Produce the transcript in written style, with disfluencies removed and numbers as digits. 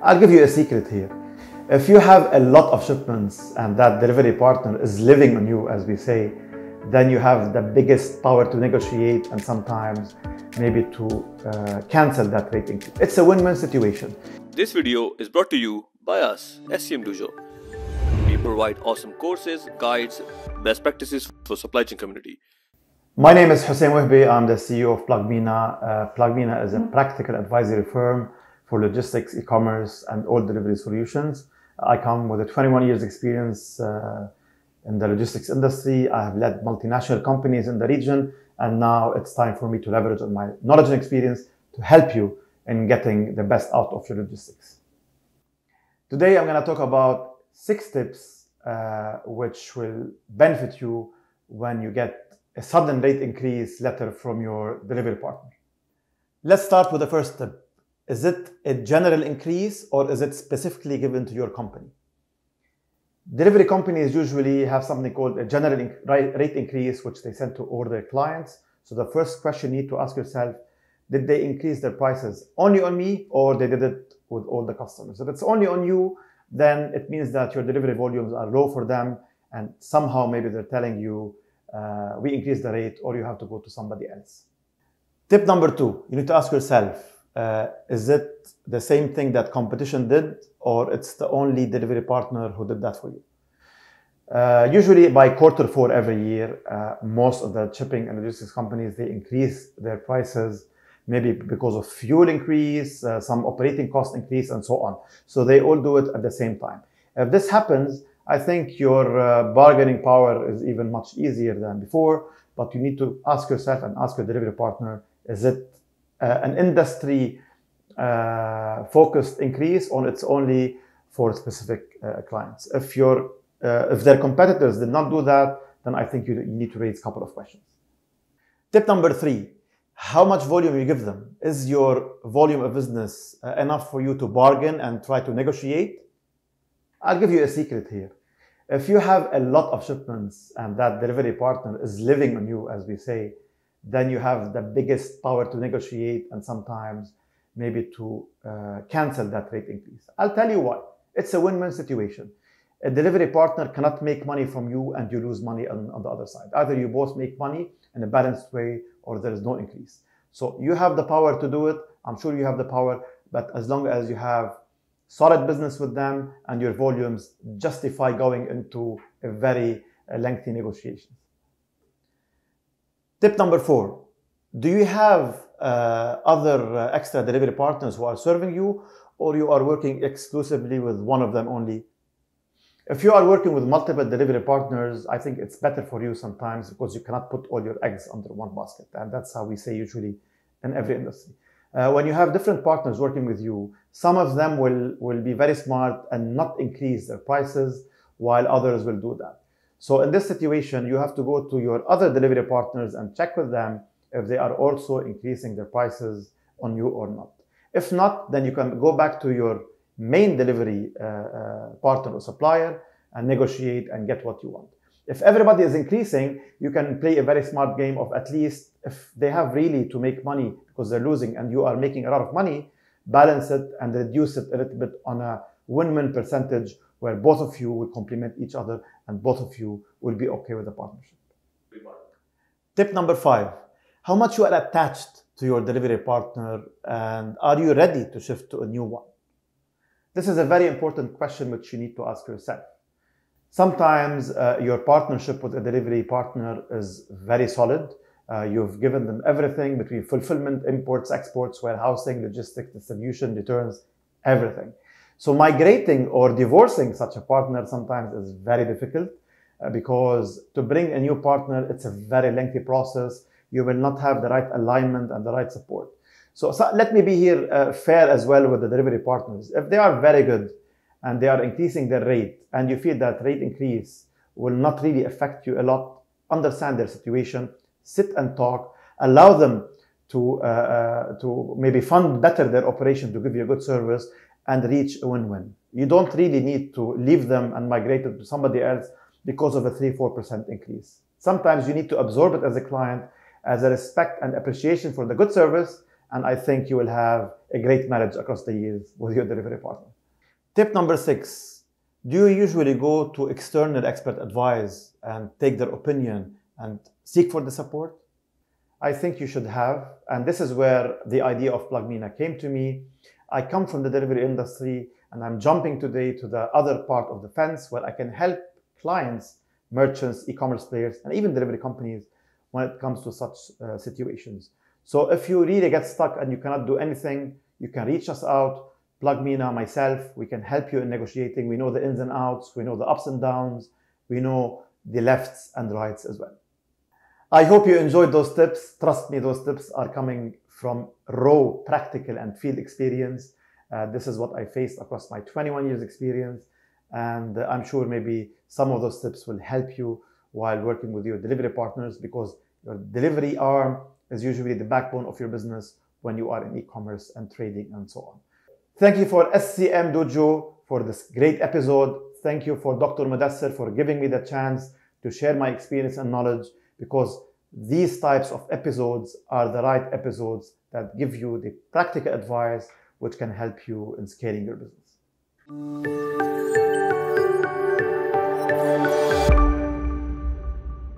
I'll give you a secret here. If you have a lot of shipments and that delivery partner is living on you, as we say, then you have the biggest power to negotiate and sometimes maybe to cancel that rate increase. It's a win-win situation. This video is brought to you by us, SCMDOJO. We provide awesome courses, guides, best practices for supply chain community. My name is Hussein Wehbe. I'm the CEO of PlugMena. PlugMena is a practical advisory firm for logistics, e-commerce, and all delivery solutions. I come with a 21 years experience in the logistics industry. I have led multinational companies in the region, and now it's time for me to leverage on my knowledge and experience to help you in getting the best out of your logistics. Today, I'm going to talk about 6 tips which will benefit you when you get a sudden rate increase letter from your delivery partner. Let's start with the first tip. Is it a general increase or is it specifically given to your company? Delivery companies usually have something called a general rate increase, which they send to all their clients. So the first question you need to ask yourself, did they increase their prices only on me or they did it with all the customers? If it's only on you, then it means that your delivery volumes are low for them and somehow maybe they're telling you, we increased the rate or you have to go to somebody else. Tip number 2, you need to ask yourself, is it the same thing that competition did or it's the only delivery partner who did that for you? Usually by Q4 every year, most of the shipping and logistics companies, they increase their prices, maybe because of fuel increase, some operating cost increase and so on. So they all do it at the same time. If this happens, I think your bargaining power is even much easier than before, but you need to ask yourself and ask your delivery partner, is it an industry focused increase or it's only for specific clients? If their competitors did not do that, then I think you need to raise a couple of questions. Tip number 3, how much volume you give them. Is your volume of business enough for you to bargain and try to negotiate? I'll give you a secret here. If you have a lot of shipments and that delivery partner is living on you, as we say, then you have the biggest power to negotiate and sometimes maybe to cancel that rate increase. I'll tell you why. It's a win-win situation. A delivery partner cannot make money from you and you lose money on the other side. Either you both make money in a balanced way or there is no increase. So you have the power to do it. I'm sure you have the power, but as long as you have solid business with them and your volumes justify going into a very lengthy negotiation. Tip number 4, do you have other extra delivery partners who are serving you or you are working exclusively with one of them only? If you are working with multiple delivery partners, I think it's better for you sometimes because you cannot put all your eggs under one basket. And that's how we say usually in every industry. When you have different partners working with you, some of them will be very smart and not increase their prices while others will do that. So in this situation, you have to go to your other delivery partners and check with them if they are also increasing their prices on you or not. If not, then you can go back to your main delivery partner or supplier and negotiate and get what you want. If everybody is increasing, you can play a very smart game of at least if they have really to make money because they're losing and you are making a lot of money, balance it and reduce it a little bit on a win-win percentage where both of you will complement each other and both of you will be okay with the partnership. Tip number 5, how much you are attached to your delivery partner and are you ready to shift to a new one? This is a very important question which you need to ask yourself. Sometimes your partnership with a delivery partner is very solid. You've given them everything between fulfillment, imports, exports, warehousing, logistics, distribution, returns, everything. So migrating or divorcing such a partner sometimes is very difficult because to bring a new partner, it's a very lengthy process. You will not have the right alignment and the right support. So let me be here fair as well with the delivery partners. If they are very good and they are increasing their rate and you feel that rate increase will not really affect you a lot, understand their situation, sit and talk, allow them to maybe fund better their operation to give you a good service and reach a win-win. You don't really need to leave them and migrate it to somebody else because of a 3-4% increase. Sometimes you need to absorb it as a client as a respect and appreciation for the good service And I think you will have a great marriage across the years with your delivery partner. Tip number 6. Do you usually go to external expert advice and take their opinion and seek for the support? I think you should have. And this is where the idea of PlugMena came to me. I come from the delivery industry and I'm jumping today to the other part of the fence where I can help clients, merchants, e-commerce players, and even delivery companies when it comes to such situations. So if you really get stuck and you cannot do anything, you can reach us out. PlugMena, myself, we can help you in negotiating. We know the ins and outs, we know the ups and downs, we know the lefts and rights as well. I hope you enjoyed those tips. Trust me, those tips are coming from raw, practical and field experience. This is what I faced across my 21 years experience. And I'm sure maybe some of those tips will help you while working with your delivery partners, because your delivery arm is usually the backbone of your business when you are in e-commerce and trading and so on. Thank you for SCMDOJO for this great episode. Thank you for Dr. Muddassir for giving me the chance to share my experience and knowledge, because these types of episodes are the right episodes that give you the practical advice which can help you in scaling your business.